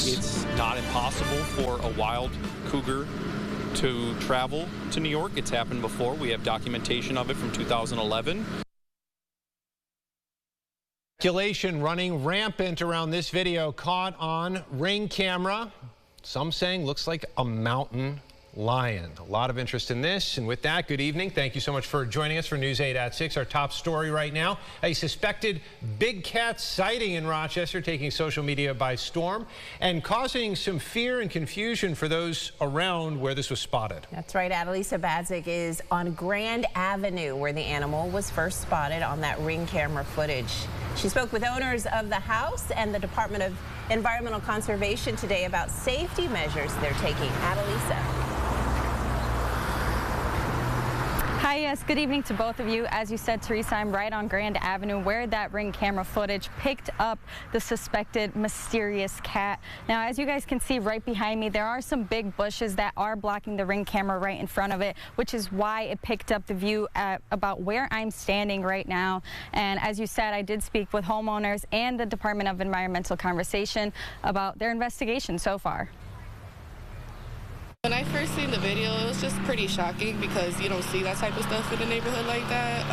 It's not impossible for a wild cougar to travel to New York. It's happened before. We have documentation of it from 2011. Speculation running rampant around this video caught on Ring camera. Some saying looks like a mountain lion. A lot of interest in this. And with that, good evening. Thank you so much for joining us for News 8 at 6. Our top story right now, a suspected big cat sighting in Rochester taking social media by storm and causing some fear and confusion for those around where this was spotted. That's right. Adalisa Badzik is on Grand Avenue where the animal was first spotted on that Ring camera footage. She spoke with owners of the house and the Department of Environmental Conservation today about safety measures they're taking. Adalisa. Hi, yes, good evening to both of you. As you said, Teresa, I'm right on Grand Avenue where that Ring camera footage picked up the suspected mysterious cat. Now, as you guys can see right behind me, there are some big bushes that are blocking the Ring camera right in front of it, which is why it picked up the view at about where I'm standing right now. And as you said, I did speak with homeowners and the Department of Environmental Conservation about their investigation so far. When I first seen the video, it was just pretty shocking because you don't see that type of stuff in the neighborhood like that.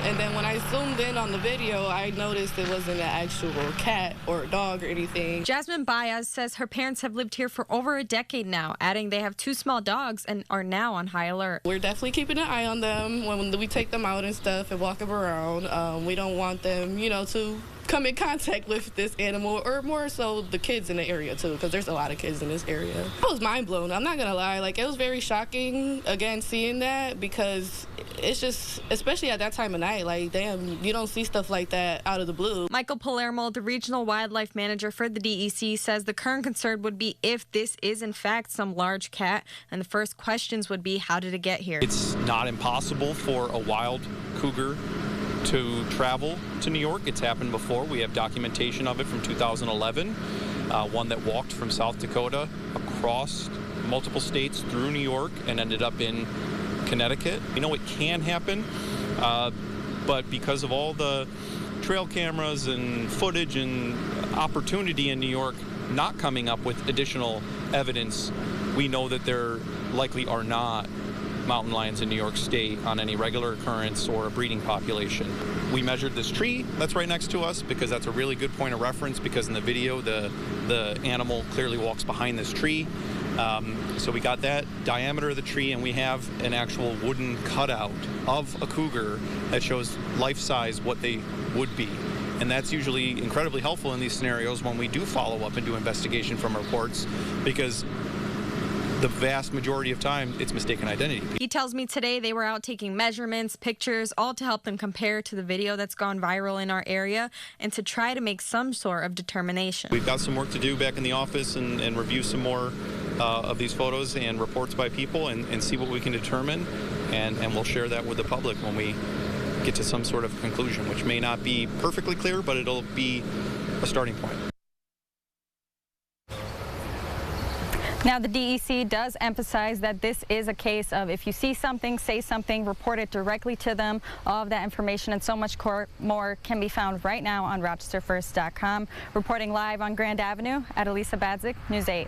And then when I zoomed in on the video, I noticed it wasn't an actual cat or a dog or anything. Jasmine Baez says her parents have lived here for over a decade now, adding they have 2 small dogs and are now on high alert. We're definitely keeping an eye on them when we take them out and stuff and walk them around. We don't want them, to come in contact with this animal, or more so the kids in the area too, because there's a lot of kids in this area. I was mind blown. I'm not gonna lie, it was very shocking again seeing that, because it's just, especially at that time of night, damn, you don't see stuff like that out of the blue. Michael Palermo, the regional wildlife manager for the DEC, says the current concern would be if this is in fact some large cat, and the first questions would be, how did it get here? It's not impossible for a wild cougar to travel to New York. It's happened before. We have documentation of it from 2011. One that walked from South Dakota across multiple states through New York and ended up in Connecticut. We know it can happen, but because of all the trail cameras and footage and opportunity in New York not coming up with additional evidence, we know that there likely are not mountain lions in New York State on any regular occurrence or a breeding population. We measured this tree that's right next to us because that's a really good point of reference, because in the video the animal clearly walks behind this tree. So we got that diameter of the tree, and we have an actual wooden cutout of a cougar that shows life-size what they would be. And that's usually incredibly helpful in these scenarios when we do follow up and do investigation from reports, because the vast majority of time, it's mistaken identity. He tells me today they were out taking measurements, pictures, all to help them compare to the video that's gone viral in our area and to try to make some sort of determination. We've got some work to do back in the office and review some more of these photos and reports by people and see what we can determine, and we'll share that with the public when we get to some sort of conclusion, which may not be perfectly clear, but it'll be a starting point. Now, the DEC does emphasize that this is a case of if you see something, say something, report it directly to them. All of that information and so much more can be found right now on RochesterFirst.com. Reporting live on Grand Avenue, Adalisa Badzik, News 8.